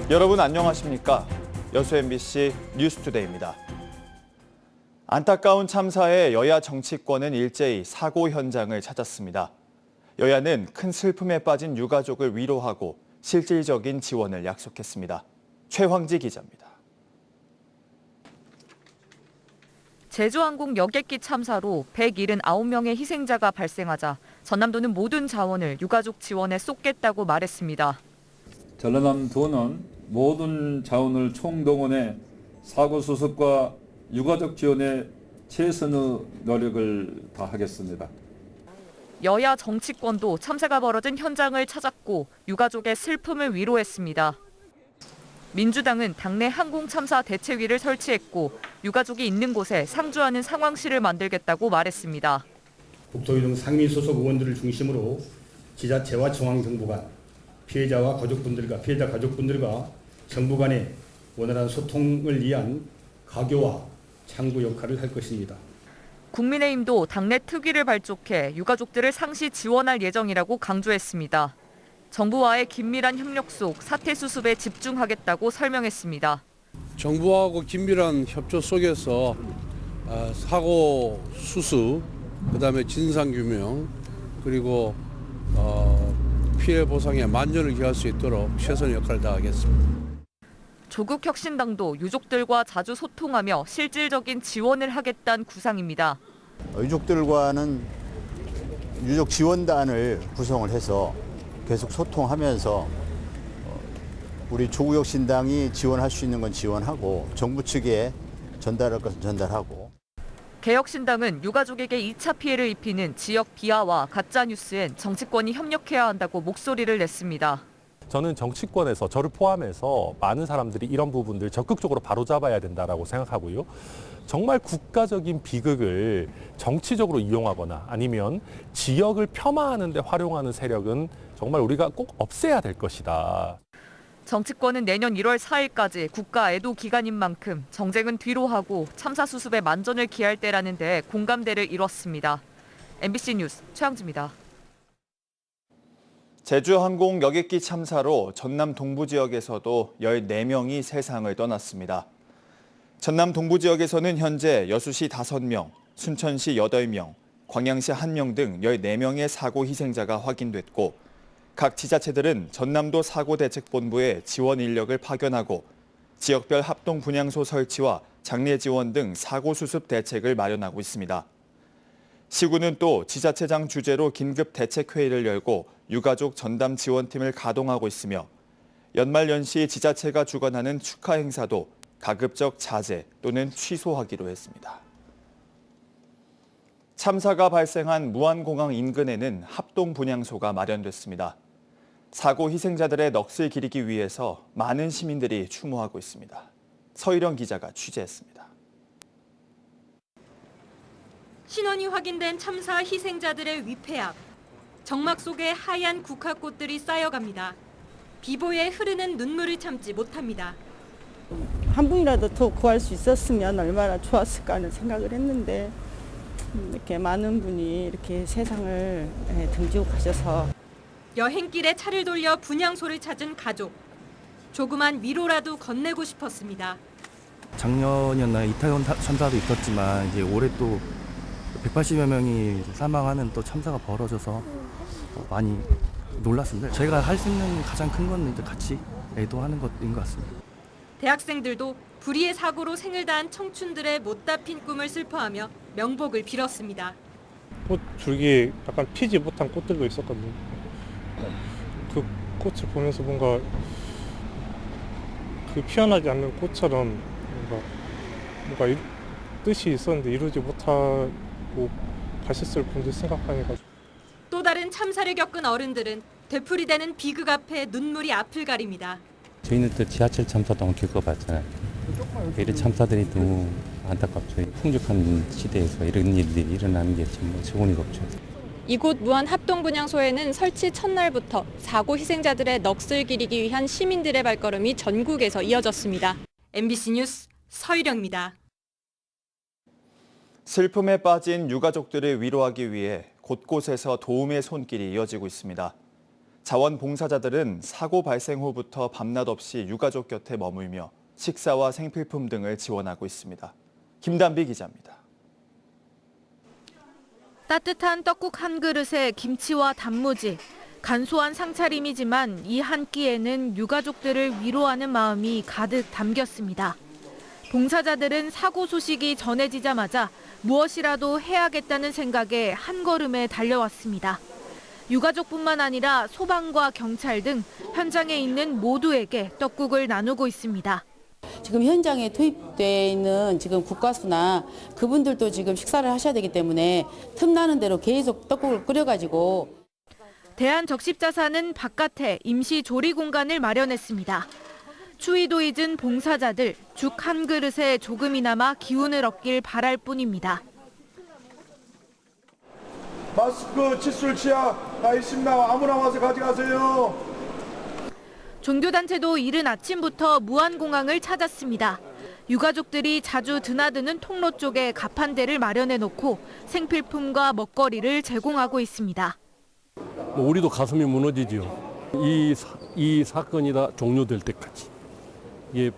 여러분 안녕하십니까? 여수 MBC 뉴스투데이입니다. 안타까운 참사에 여야 정치권은 일제히 사고 현장을 찾았습니다. 여야는 큰 슬픔에 빠진 유가족을 위로하고 실질적인 지원을 약속했습니다. 최황지 기자입니다. 제주항공 여객기 참사로 179명의 희생자가 발생하자 전남도는 모든 자원을 유가족 지원에 쏟겠다고 말했습니다. 전남도는 모든 자원을 총동원해 사고 수습과 유가족 지원에 최선의 노력을 다하겠습니다. 여야 정치권도 참사가 벌어진 현장을 찾았고 유가족의 슬픔을 위로했습니다. 민주당은 당내 항공참사 대책위를 설치했고 유가족이 있는 곳에 상주하는 상황실을 만들겠다고 말했습니다. 국토위 등 상임 소속 의원들을 중심으로 지자체와 중앙정부 간 피해자 가족분들과 정부 간의 원활한 소통을 위한 가교와 창구 역할을 할 것입니다. 국민의힘도 당내 특위를 발족해 유가족들을 상시 지원할 예정이라고 강조했습니다. 정부와의 긴밀한 협력 속 사태 수습에 집중하겠다고 설명했습니다. 정부하고 긴밀한 협조 속에서 사고 수습, 그다음에 진상규명, 그리고 피해 보상에 만전을 기할 수 있도록 최선의 역할을 다하겠습니다. 조국혁신당도 유족들과 자주 소통하며 실질적인 지원을 하겠다는 구상입니다. 유족들과는 유족 지원단을 구성을 해서 계속 소통하면서 우리 조국혁신당이 지원할 수 있는 건 지원하고 정부 측에 전달할 것은 전달하고. 개혁신당은 유가족에게 2차 피해를 입히는 지역 비하와 가짜뉴스엔 정치권이 협력해야 한다고 목소리를 냈습니다. 저는 정치권에서 저를 포함해서 많은 사람들이 이런 부분들 적극적으로 바로잡아야 된다고 생각하고요. 정말 국가적인 비극을 정치적으로 이용하거나 아니면 지역을 폄하하는 데 활용하는 세력은 정말 우리가 꼭 없애야 될 것이다. 정치권은 내년 1월 4일까지 국가 애도 기간인 만큼 정쟁은 뒤로 하고 참사 수습에 만전을 기할 때라는 데 공감대를 이뤘습니다. MBC 뉴스 최황지입니다. 제주항공 여객기 참사로 전남 동부 지역에서도 14명이 세상을 떠났습니다. 전남 동부 지역에서는 현재 여수시 5명, 순천시 8명, 광양시 1명 등 14명의 사고 희생자가 확인됐고 각 지자체들은 전남도 사고대책본부에 지원 인력을 파견하고 지역별 합동 분향소 설치와 장례 지원 등 사고 수습 대책을 마련하고 있습니다. 시군은 또 지자체장 주재로 긴급 대책회의를 열고 유가족 전담 지원팀을 가동하고 있으며 연말연시 지자체가 주관하는 축하 행사도 가급적 자제 또는 취소하기로 했습니다. 참사가 발생한 무안공항 인근에는 합동 분향소가 마련됐습니다. 사고 희생자들의 넋을 기리기 위해서 많은 시민들이 추모하고 있습니다. 서희령 기자가 취재했습니다. 신원이 확인된 참사 희생자들의 위패 앞, 정막 속에 하얀 국화꽃들이 쌓여갑니다. 비보에 흐르는 눈물을 참지 못합니다. 한 분이라도 더 구할 수 있었으면 얼마나 좋았을까 하는 생각을 했는데 이렇게 많은 분이 이렇게 세상을 등지고 가셔서 여행길에 차를 돌려 분향소를 찾은 가족. 조그만 위로라도 건네고 싶었습니다. 작년이었나 이태원 참사도 있었지만 이제 올해 또 180여 명이 사망하는 또 참사가 벌어져서 많이 놀랐습니다. 저희가 할 수 있는 가장 큰 건 이제 같이 애도하는 것인 것 같습니다. 대학생들도 불의의 사고로 생을 다한 청춘들의 못다 핀 꿈을 슬퍼하며 명복을 빌었습니다. 꽃 줄기에 약간 피지 못한 꽃들도 있었거든요. 그 꽃을 보면서 뭔가 그 피어나지 않는 꽃처럼 뭔가 뜻이 있었는데 이루지 못하고 가셨을 분들 생각하니까. 또 다른 참사를 겪은 어른들은 되풀이되는 비극 앞에 눈물이 앞을 가립니다. 저희는 또 지하철 참사도 겪어봤잖아요. 이런 참사들이 너무 안타깝죠. 풍족한 시대에서 이런 일들이 일어나는 게 정말 좋으니까 없죠. 이곳 무안 합동분향소에는 설치 첫날부터 사고 희생자들의 넋을 기리기 위한 시민들의 발걸음이 전국에서 이어졌습니다. MBC 뉴스 서유령입니다. 슬픔에 빠진 유가족들을 위로하기 위해 곳곳에서 도움의 손길이 이어지고 있습니다. 자원봉사자들은 사고 발생 후부터 밤낮 없이 유가족 곁에 머물며 식사와 생필품 등을 지원하고 있습니다. 김단비 기자입니다. 따뜻한 떡국 한 그릇에 김치와 단무지, 간소한 상차림이지만 이 한 끼에는 유가족들을 위로하는 마음이 가득 담겼습니다. 봉사자들은 사고 소식이 전해지자마자 무엇이라도 해야겠다는 생각에 한 걸음에 달려왔습니다. 유가족뿐만 아니라 소방과 경찰 등 현장에 있는 모두에게 떡국을 나누고 있습니다. 지금 현장에 투입되어 있는 지금 국가수나 그분들도 지금 식사를 하셔야 되기 때문에 틈나는 대로 계속 떡국을 끓여가지고. 대한적십자사는 바깥에 임시 조리 공간을 마련했습니다. 추위도 잊은 봉사자들, 죽 한 그릇에 조금이나마 기운을 얻길 바랄 뿐입니다. 마스크, 칫솔, 치약 다 있습니다. 아무나 와서 가져가세요. 종교단체도 이른 아침부터 무안공항을 찾았습니다. 유가족들이 자주 드나드는 통로 쪽에 가판대를 마련해놓고 생필품과 먹거리를 제공하고 있습니다. 우리도 가슴이 무너지죠. 이 사건이 다 종료될 때까지. 이게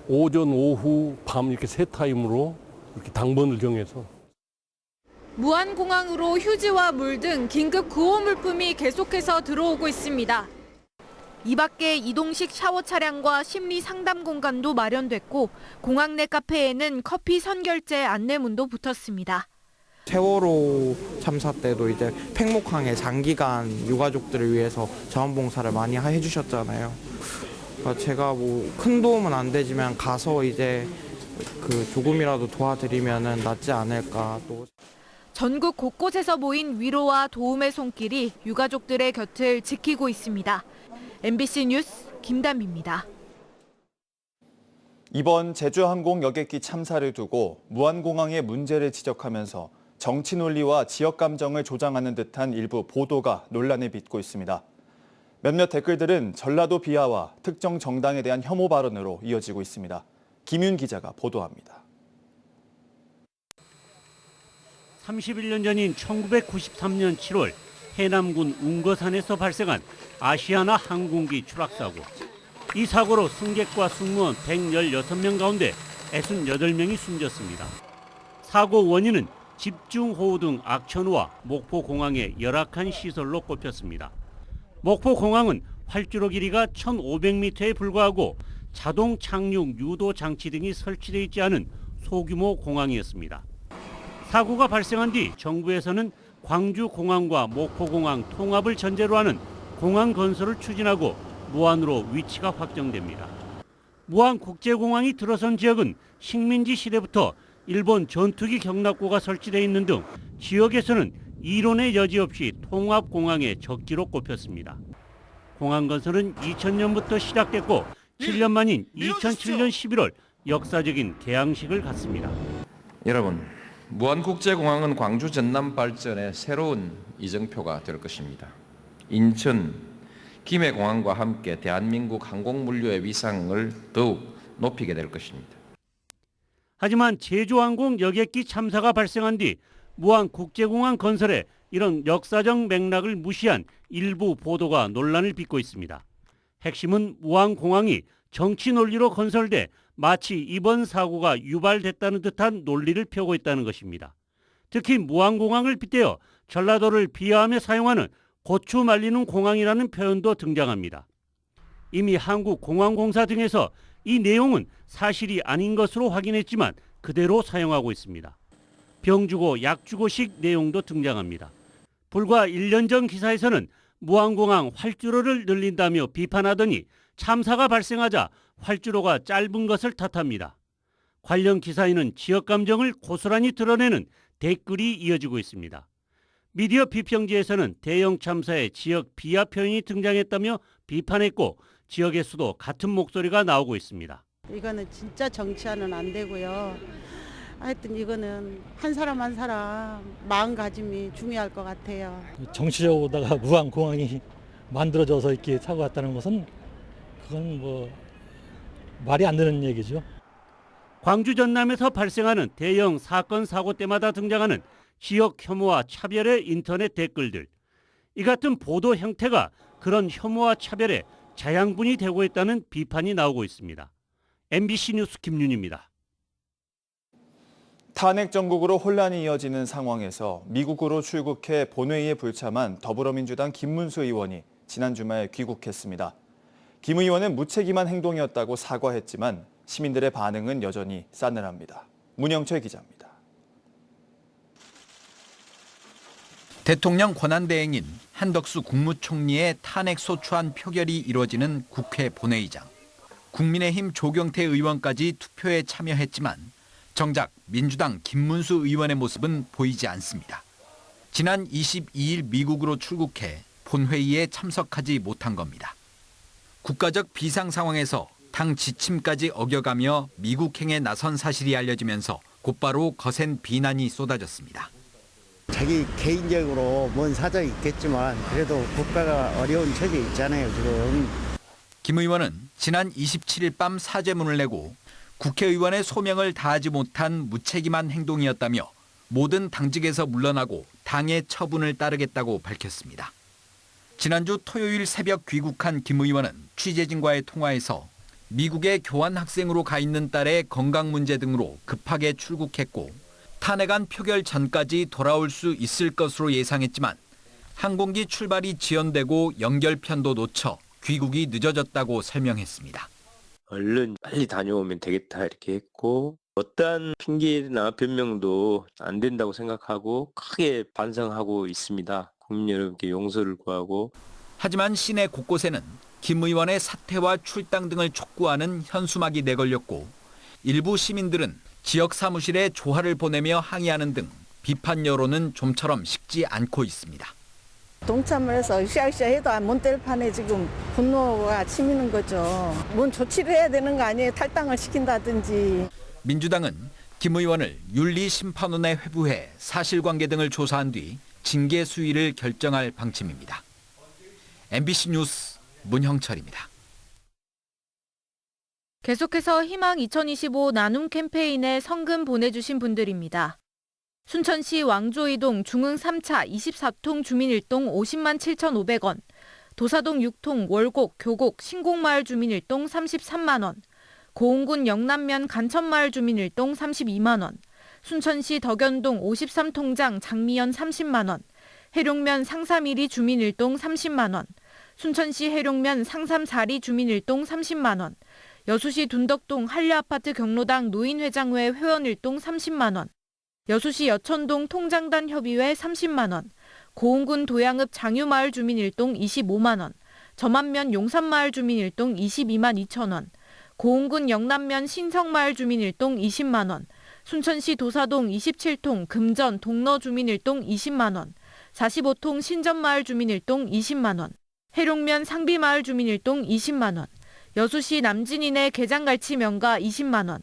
오전, 오후, 밤 이렇게 세 타임으로 이렇게 당번을 정해서. 무안공항으로 휴지와 물 등 긴급 구호 물품이 계속해서 들어오고 있습니다. 이 밖에 이동식 샤워 차량과 심리 상담 공간도 마련됐고 공항 내 카페에는 커피 선결제 안내문도 붙었습니다. 세월호 참사 때도 이제 팽목항에 장기간 유가족들을 위해서 자원봉사를 많이 해주셨잖아요. 제가 뭐 큰 도움은 안 되지만 가서 이제 그 조금이라도 도와드리면은 낫지 않을까 또. 전국 곳곳에서 모인 위로와 도움의 손길이 유가족들의 곁을 지키고 있습니다. MBC 뉴스 김단비입니다. 이번 제주항공 여객기 참사를 두고 무안공항의 문제를 지적하면서 정치 논리와 지역 감정을 조장하는 듯한 일부 보도가 논란을 빚고 있습니다. 몇몇 댓글들은 전라도 비하와 특정 정당에 대한 혐오 발언으로 이어지고 있습니다. 김윤 기자가 보도합니다. 31년 전인 1993년 7월 해남군 웅거산에서 발생한 아시아나 항공기 추락사고. 이 사고로 승객과 승무원 116명 가운데 68명이 숨졌습니다. 사고 원인은 집중호우 등 악천후와 목포공항의 열악한 시설로 꼽혔습니다. 목포공항은 활주로 길이가 1,500m에 불과하고 자동 착륙 유도 장치 등이 설치되어 있지 않은 소규모 공항이었습니다. 사고가 발생한 뒤 정부에서는 광주공항과 목포공항 통합을 전제로 하는 공항 건설을 추진하고 무안으로 위치가 확정됩니다. 무안국제공항이 들어선 지역은 식민지 시대부터 일본 전투기 경납고가 설치되어 있는 등 지역에서는 이론의 여지 없이 통합공항의 적지로 꼽혔습니다. 공항 건설은 2000년부터 시작됐고 7년 만인 2007년 11월 역사적인 개항식을 갖습니다. 여러분, 무안국제공항은 광주 전남 발전의 새로운 이정표가 될 것입니다. 인천, 김해공항과 함께 대한민국 항공물류의 위상을 더욱 높이게 될 것입니다. 하지만 제주항공 여객기 참사가 발생한 뒤 무안국제공항 건설에 이런 역사적 맥락을 무시한 일부 보도가 논란을 빚고 있습니다. 핵심은 무안공항이 정치 논리로 건설돼 마치 이번 사고가 유발됐다는 듯한 논리를 펴고 있다는 것입니다. 특히 무안공항을 빗대어 전라도를 비하하며 사용하는 고추 말리는 공항이라는 표현도 등장합니다. 이미 한국공항공사 등에서 이 내용은 사실이 아닌 것으로 확인했지만 그대로 사용하고 있습니다. 병 주고 약 주고식 내용도 등장합니다. 불과 1년 전 기사에서는 무안공항 활주로를 늘린다며 비판하더니 참사가 발생하자 활주로가 짧은 것을 탓합니다. 관련 기사에는 지역 감정을 고스란히 드러내는 댓글이 이어지고 있습니다. 미디어 비평지에서는 대형 참사에 지역 비하 표현이 등장했다며 비판했고 지역에서도 같은 목소리가 나오고 있습니다. 이거는 진짜 정치화는 안 되고요. 하여튼 이거는 한 사람 한 사람 마음가짐이 중요할 것 같아요. 정치적으로다가 무안공항이 만들어져서 이렇게 사고 갔다는 것은 그건 뭐 말이 안 되는 얘기죠. 광주 전남에서 발생하는 대형 사건 사고 때마다 등장하는 지역 혐오와 차별의 인터넷 댓글들. 이 같은 보도 형태가 그런 혐오와 차별의 자양분이 되고 있다는 비판이 나오고 있습니다. MBC 뉴스 김윤입니다. 탄핵 정국으로 혼란이 이어지는 상황에서 미국으로 출국해 본회의에 불참한 더불어민주당 김문수 의원이 지난 주말 귀국했습니다. 김 의원은 무책임한 행동이었다고 사과했지만 시민들의 반응은 여전히 싸늘합니다. 문영철 기자입니다. 대통령 권한대행인 한덕수 국무총리의 탄핵 소추안 표결이 이루어지는 국회 본회의장. 국민의힘 조경태 의원까지 투표에 참여했지만 정작 민주당 김문수 의원의 모습은 보이지 않습니다. 지난 22일 미국으로 출국해 본회의에 참석하지 못한 겁니다. 국가적 비상 상황에서 당 지침까지 어겨가며 미국행에 나선 사실이 알려지면서 곧바로 거센 비난이 쏟아졌습니다. 자기 개인적으로 뭔 사정이 있겠지만 그래도 국가가 어려운 처지에 있잖아요, 지금. 김 의원은 지난 27일 밤 사죄문을 내고 국회의원의 소명을 다하지 못한 무책임한 행동이었다며 모든 당직에서 물러나고 당의 처분을 따르겠다고 밝혔습니다. 지난주 토요일 새벽 귀국한 김 의원은 취재진과의 통화에서 미국에 교환학생으로 가 있는 딸의 건강 문제 등으로 급하게 출국했고 탄핵안 표결 전까지 돌아올 수 있을 것으로 예상했지만 항공기 출발이 지연되고 연결편도 놓쳐 귀국이 늦어졌다고 설명했습니다. 얼른 빨리 다녀오면 되겠다 이렇게 했고 어떠한 핑계나 변명도 안 된다고 생각하고 크게 반성하고 있습니다. 국민 여러분께 용서를 구하고. 하지만 시내 곳곳에는 김 의원의 사퇴와 출당 등을 촉구하는 현수막이 내걸렸고 일부 시민들은 지역 사무실에 조화를 보내며 항의하는 등 비판 여론은 좀처럼 식지 않고 있습니다. 동참을 해서 으쌰으쌰 해도 못 될 판에 지금 분노가 치미는 거죠. 뭔 조치를 해야 되는 거 아니에요? 탈당을 시킨다든지. 민주당은 김 의원을 윤리심판원에 회부해 사실관계 등을 조사한 뒤 징계 수위를 결정할 방침입니다. MBC 뉴스 문형철입니다. 계속해서 희망 2025 나눔 캠페인에 성금 보내주신 분들입니다. 순천시 왕조이동 중흥 3차 24통 주민일동 50만 7,500원, 도사동 6통 월곡, 교곡, 신곡마을 주민일동 33만 원, 고흥군 영남면 간천마을 주민일동 32만 원, 순천시 덕연동 53통장 장미연 30만 원, 해룡면 상삼1리 주민일동 30만 원, 순천시 해룡면 상삼 4리 주민일동 30만 원, 여수시 둔덕동 한려아파트 경로당 노인회장회 회원일동 30만 원, 여수시 여천동 통장단 협의회 30만 원, 고흥군 도양읍 장유마을 주민일동 25만 원, 점안면 용산마을 주민일동 22만 2천 원, 고흥군 영남면 신성마을 주민일동 20만 원, 순천시 도사동 27통 금전 동너 주민일동 20만 원, 45통 신전마을 주민일동 20만 원, 해룡면 상비마을 주민일동 20만 원, 여수시 남진인의 게장갈치 명가 20만 원,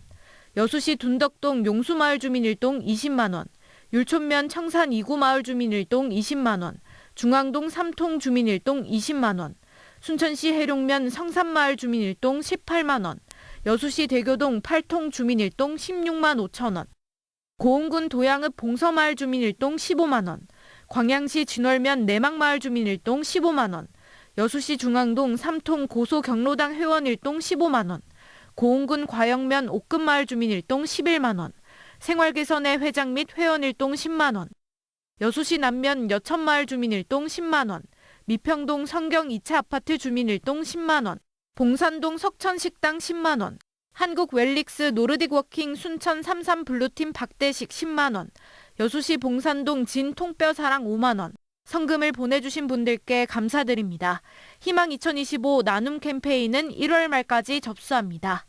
여수시 둔덕동 용수마을 주민일동 20만 원, 율촌면 청산 2구 마을 주민일동 20만 원, 중앙동 3통 주민일동 20만 원, 순천시 해룡면 성산마을 주민일동 18만 원, 여수시 대교동 8통 주민일동 16만 5천 원, 고흥군 도양읍 봉서마을 주민일동 15만 원, 광양시 진월면 내막마을 주민일동 15만 원, 여수시 중앙동 3통 고소경로당 회원일동 15만 원, 고흥군 과영면 옥금마을 주민일동 11만 원, 생활개선의 회장 및 회원일동 10만 원, 여수시 남면 여천마을 주민일동 10만 원, 미평동 성경 2차 아파트 주민일동 10만 원, 봉산동 석천식당 10만 원, 한국 웰릭스 노르딕워킹 순천 33 블루팀 박대식 10만 원, 여수시 봉산동 진 통뼈사랑 5만 원, 성금을 보내주신 분들께 감사드립니다. 희망 2025 나눔 캠페인은 1월 말까지 접수합니다.